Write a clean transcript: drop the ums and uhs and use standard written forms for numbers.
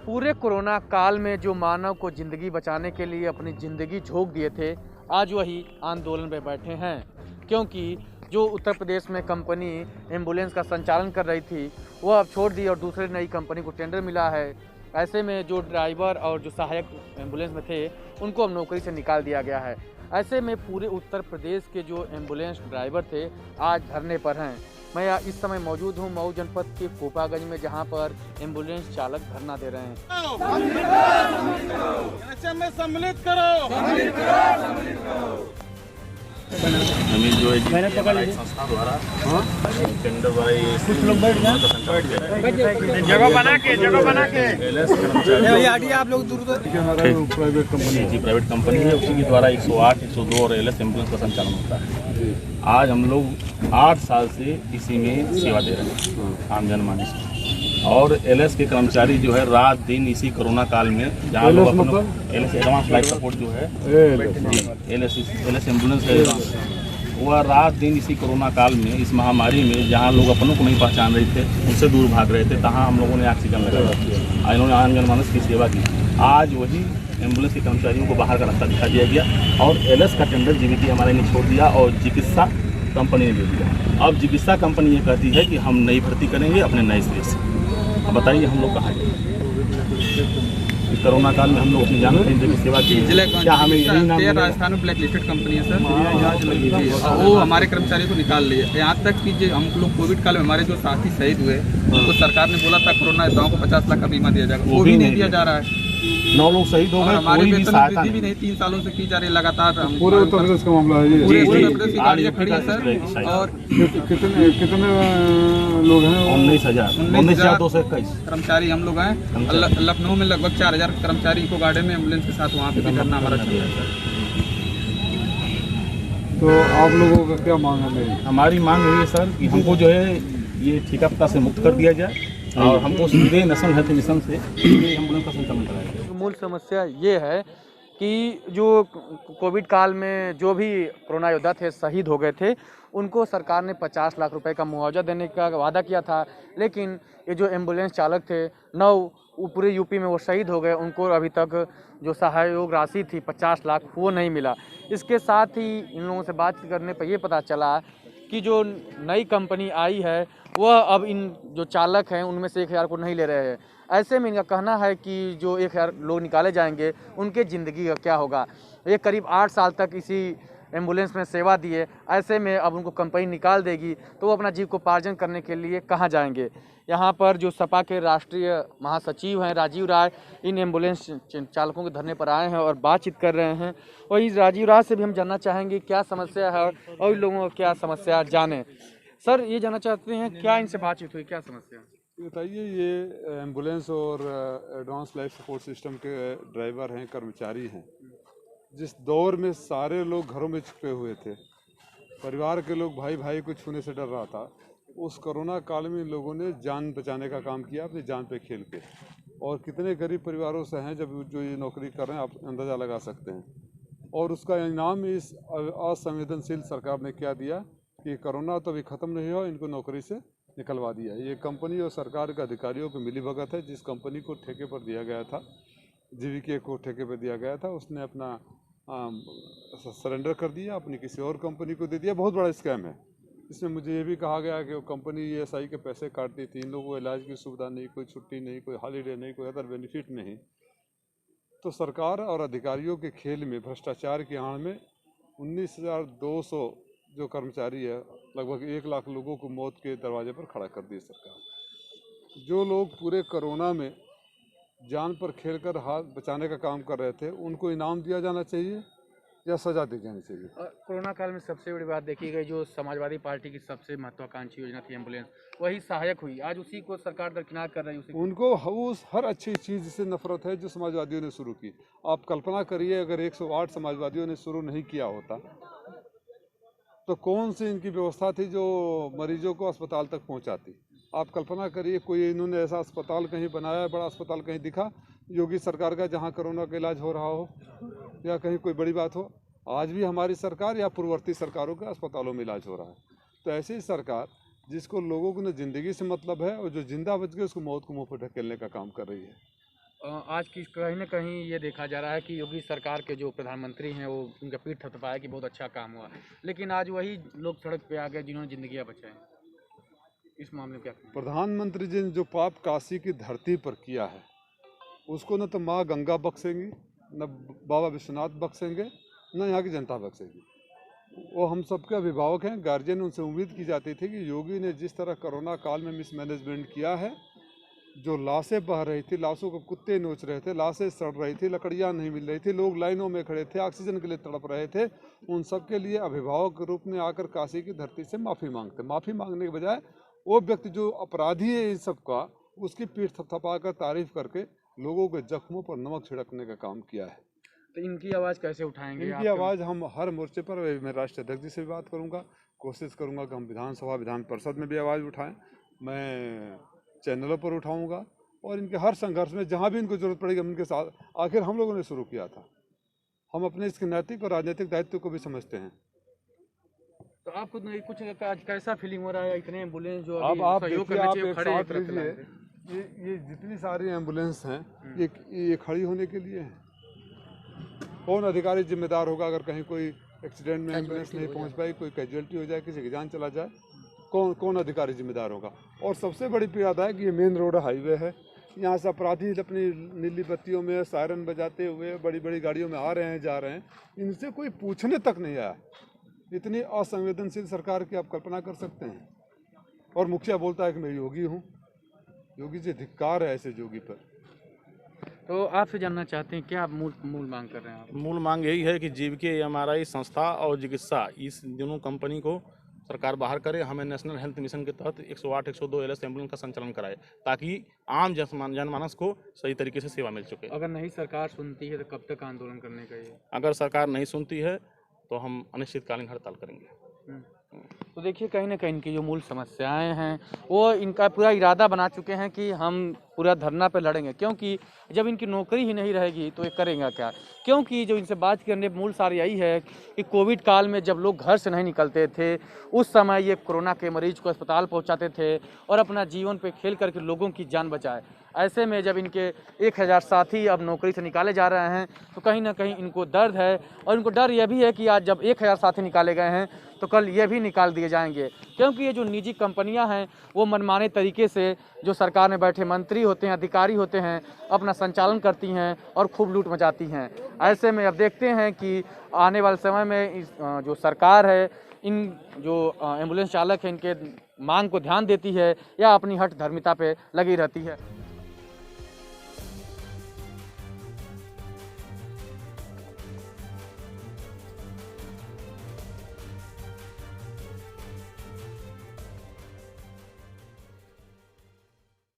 पूरे कोरोना काल में जो मानव को ज़िंदगी बचाने के लिए अपनी ज़िंदगी झोंक दिए थे, आज वही आंदोलन में बैठे हैं। क्योंकि जो उत्तर प्रदेश में कंपनी एम्बुलेंस का संचालन कर रही थी, वह अब छोड़ दी और दूसरे नई कंपनी को टेंडर मिला है। ऐसे में जो ड्राइवर और जो सहायक एम्बुलेंस में थे, उनको अब नौकरी से निकाल दिया गया है। ऐसे में पूरे उत्तर प्रदेश के जो एम्बुलेंस ड्राइवर थे, आज धरने पर हैं। मैं इस समय मौजूद हूं मऊ जनपद के कोपागंज में, जहां पर एम्बुलेंस चालक धरना दे रहे हैं। सम्मिलित करो। हमें जो है संस्था द्वारा टेंडर द्वारा कुछ लोग जगह बना के आप लोग प्राइवेट कंपनी है, उसी के द्वारा 108, 102 और एलएस एम्बुलेंस का संचालन होता है। आज हम लोग 8 साल से इसी में सेवा दे रहे हैं आम जनमानस को। और एलएस के कर्मचारी जो है रात दिन इसी कोरोना काल में जहाँ लोग एलएस एडवांस लाइफ सपोर्ट जो है एलएस एम्बुलेंस है, वह रात दिन इसी कोरोना काल में इस महामारी में जहाँ लोग अपनों को नहीं पहचान रहे थे, उनसे दूर भाग रहे थे, तहाँ हम लोगों ने ऑक्सीजन लगाया। इन्होंने आम जनमानस की सेवा की। आज वही एम्बुलेंस के कर्मचारियों को बाहर का रास्ता दिखा दिया गया और एलएस का टेंडर जीवीटी हमारे ने छोड़ दिया और चिकित्सा कंपनी ने दे दिया। अब चिकित्सा कंपनी ये कहती है कि हम नई भर्ती करेंगे अपने नए सिरे से। अब बताइए हम लोग कहाँ गए? इस कोरोना काल में हम लोग अपनी जान की सेवा की, क्या हमें यही नाम? राजस्थान में ब्लैक लिस्टेड कंपनी है सर, वो हमारे कर्मचारियों को निकाल रही है। यहाँ तक कि जो हम लोग कोविड काल में हमारे जो साथी शहीद हुए, तो सरकार ने बोला था कोरोना योद्धाओं को 50 लाख का बीमा दिया जाएगा, वो भी नहीं दिया जा रहा है। 9 लोग शहीद हो गए, हमारे वेतन वृद्धि भी नहीं 3 सालों से की जा रही लगातार। पूरे उत्तर प्रदेश का मामला है ये। पूरे उत्तर प्रदेश की गाड़ियाँ खड़ी है सर। और कितने लोग हैं? 19,221 कर्मचारी हम लोग हैं। लखनऊ में लगभग 4,000 कर्मचारी को गाड़ी में एम्बुलेंस के साथ वहाँ पे भी धरना हमारा चल रहा है सर। तो आप लोगों का क्या मांग है? हमारी मांग यही है सर कि हमको जो है ये ठेका पट्टा से मुक्त कर दिया जाए और हमको सीधे नेशनल हेल्थ मिशन से एम्बुलेंस का संचालन कराया जाए। मूल समस्या ये है कि जो कोविड काल में जो भी कोरोना योद्धा थे, शहीद हो गए थे, उनको सरकार ने 50 लाख रुपए का मुआवजा देने का वादा किया था। लेकिन ये जो एम्बुलेंस चालक थे 9, वो पूरे यूपी में वो शहीद हो गए, उनको अभी तक जो सहयोग राशि थी 50 लाख वो नहीं मिला। इसके साथ ही इन लोगों से बात करने पर ये पता चला कि जो नई कंपनी आई है, वह अब इन जो चालक हैं उनमें से 1,000 को नहीं ले रहे हैं। ऐसे में इनका कहना है कि जो 1,000 लोग निकाले जाएंगे, उनके ज़िंदगी का क्या होगा। ये करीब 8 साल तक इसी एम्बुलेंस में सेवा दिए, ऐसे में अब उनको कंपनी निकाल देगी तो वो अपना जीविकोपार्जन करने के लिए कहाँ जाएंगे। यहाँ पर जो सपा के राष्ट्रीय महासचिव हैं राजीव राय, इन एम्बुलेंस चालकों के धरने पर आए हैं और बातचीत कर रहे हैं। और इस राजीव राय से भी हम जानना चाहेंगे क्या समस्या है और इन लोगों को क्या समस्या जाने। सर, ये जानना चाहते हैं क्या इनसे बातचीत हुई, क्या समस्या? बताइए, ये एम्बुलेंस और एडवांस लाइफ सपोर्ट सिस्टम के ड्राइवर हैं, कर्मचारी हैं। जिस दौर में सारे लोग घरों में छिपे हुए थे, परिवार के लोग भाई भाई को छूने से डर रहा था, उस कोरोना काल में इन लोगों ने जान बचाने का काम किया, अपनी जान पे खेल के। और कितने गरीब परिवारों से हैं जब जो ये नौकरी कर रहे हैं, आप अंदाज़ा लगा सकते हैं। और उसका इनाम इस असंवेदनशील सरकार ने क्या दिया कि कोरोना तो अभी ख़त्म नहीं हुआ, इनको नौकरी से निकलवा दिया। ये कंपनी और सरकार के अधिकारियों की मिलीभगत है। जिस कंपनी को ठेके पर दिया गया था, जीवीके को ठेके पर दिया गया था, उसने अपना सरेंडर कर दिया, अपनी किसी और कंपनी को दे दिया। बहुत बड़ा स्कैम है। इसमें मुझे ये भी कहा गया कि वो कंपनी ESI के पैसे काटती थी, इन लोगों को इलाज की सुविधा नहीं, कोई छुट्टी नहीं, कोई हॉलीडे नहीं, कोई अदर बेनिफिट नहीं। तो सरकार और अधिकारियों के खेल में, भ्रष्टाचार की आड़ में 19,200 जो कर्मचारी है, लगभग 1 लाख लोगों को मौत के दरवाजे पर खड़ा कर दी सरकार। जो लोग पूरे कोरोना में जान पर खेलकर हाथ बचाने का काम कर रहे थे, उनको इनाम दिया जाना चाहिए या सजा दी जानी चाहिए। कोरोना काल में सबसे बड़ी बात देखी गई, जो समाजवादी पार्टी की सबसे महत्वाकांक्षी योजना थी एम्बुलेंस, वही सहायक हुई। आज उसी को सरकार दरकिनार कर रही है। उनको उस हर अच्छी चीज़ से नफरत है जो समाजवादियों ने शुरू की। आप कल्पना करिए, अगर 108 समाजवादियों ने शुरू नहीं किया होता तो कौन सी इनकी व्यवस्था थी जो मरीजों को अस्पताल तक पहुंचाती। आप कल्पना करिए, कोई इन्होंने ऐसा अस्पताल कहीं बनाया, बड़ा अस्पताल कहीं दिखा योगी सरकार का, जहां कोरोना का इलाज हो रहा हो या कहीं कोई बड़ी बात हो। आज भी हमारी सरकार या पूर्ववर्ती सरकारों के अस्पतालों में इलाज हो रहा है। तो ऐसी सरकार जिसको लोगों को न ज़िंदगी से मतलब है और जो जिंदा बच गए उसको मौत को मुँह पर ढकेलने का काम कर रही है। आज की कहीं ना कहीं ये देखा जा रहा है कि योगी सरकार के जो प्रधानमंत्री हैं वो उनका पीठ थपथपाया कि बहुत अच्छा काम हुआ, लेकिन आज वही लोग सड़क पे आ गए जिन्होंने जिंदगियां बचाई। इस मामले में क्या कहें? प्रधानमंत्री जी ने जो पाप काशी की धरती पर किया है उसको न तो माँ गंगा बख्शेंगी, न बाबा विश्वनाथ बख्शेंगे, न यहाँ की जनता बख्शेगी। वो हम सबके अभिभावक हैं, गार्जियन, उनसे उम्मीद की जाती थी कि योगी ने जिस तरह कोरोना काल में मिसमैनेजमेंट किया है, जो लाशें बह रही थी, लाशों को कुत्ते नोच रहे थे, लाशें सड़ रही थी, लकड़ियाँ नहीं मिल रही थी, लोग लाइनों में खड़े थे, ऑक्सीजन के लिए तड़प रहे थे, उन सब के लिए अभिभावक के रूप में आकर काशी की धरती से माफ़ी मांगते। माफ़ी मांगने के बजाय वो व्यक्ति जो अपराधी है इन सब का, उसकी पीठ थपथपा कर तारीफ करके लोगों के जख्मों पर नमक छिड़कने का काम किया है। तो इनकी आवाज़ कैसे उठाएंगे? इनकी आवाज़ हम हर मोर्चे पर, मैं राष्ट्रीय अध्यक्ष जी से भी बात करूंगा, कोशिश करूंगा कि हम विधानसभा विधान परिषद में भी आवाज़ उठाएं, मैं चैनलों पर उठाऊंगा, और इनके हर संघर्ष में जहां भी इनको जरूरत पड़ेगी हम इनके साथ। आखिर हम लोगों ने शुरू किया था, हम अपने इसके नैतिक और राजनीतिक दायित्व को भी समझते हैं। तो आपको कुछ कैसा फीलिंग हो रहा है? इतने एम्बुलेंस जो अब आप सहयोग देखिए, करने आप चाहिए, एक खड़े साथ एक तरफ लीजिए, चलाते हैं। ये जितनी सारी एम्बुलेंस हैं ये खड़ी होने के लिए हैं। कौन अधिकारी जिम्मेदार होगा अगर कहीं कोई एक्सीडेंट में एम्बुलेंस नहीं पहुंच पाई, कोई कैजुअलिटी हो जाए, किसी की जान चला जाए, कौन अधिकारी जिम्मेदार होगा? और सबसे बड़ी पीड़ा है कि ये मेन रोड हाईवे है, यहाँ से अपराधी अपनी नीली बत्तियों में सायरन बजाते हुए बड़ी बड़ी गाड़ियों में आ रहे हैं, जा रहे हैं, इनसे कोई पूछने तक नहीं आया। इतनी असंवेदनशील सरकार की आप कल्पना कर सकते हैं। और मुखिया बोलता है कि मैं योगी हूँ। योगी जी, धिक्कार है ऐसे योगी पर। तो आपसे जानना चाहते हैं क्या मूल मांग कर रहे हैं आप? मूल मांग यही है कि जीविका एमआरआई संस्था और चिकित्सा, इस दोनों कंपनी को सरकार बाहर करे। हमें नेशनल हेल्थ मिशन के तहत 108 102 एलएस एम्बुलेंस का संचालन कराए, ताकि आम जनमानस को सही तरीके से सेवा मिल सके। अगर नहीं सरकार सुनती है तो कब तक आंदोलन करने का ये? अगर सरकार नहीं सुनती है तो हम अनिश्चितकालीन हड़ताल करेंगे। तो देखिए, कहीं ना कहीं इनकी जो मूल समस्याएं हैं वो इनका पूरा इरादा बना चुके हैं कि हम पूरा धरना पे लड़ेंगे, क्योंकि जब इनकी नौकरी ही नहीं रहेगी तो ये करेंगे क्या? क्योंकि जो इनसे बात करने मूल सार यही है कि कोविड काल में जब लोग घर से नहीं निकलते थे, उस समय ये कोरोना के मरीज को अस्पताल पहुंचाते थे और अपना जीवन पे खेल करके लोगों की जान बचाए। ऐसे में जब इनके 1000 साथी अब नौकरी से निकाले जा रहे हैं तो कहीं ना कहीं इनको दर्द है, और इनको डर यह भी है कि आज जब 1000 साथी निकाले गए हैं तो कल ये भी निकाल दिए जाएंगे, क्योंकि ये जो निजी कंपनियां हैं वो मनमाने तरीके से जो सरकार में बैठे मंत्री होते हैं, अधिकारी होते हैं, अपना संचालन करती हैं और खूब लूट मचाती हैं। ऐसे में अब देखते हैं कि आने वाले समय में इस जो सरकार है, इन जो एम्बुलेंस चालक हैं, इनके मांग को ध्यान देती है या अपनी हठ धर्मिता पे लगी रहती है।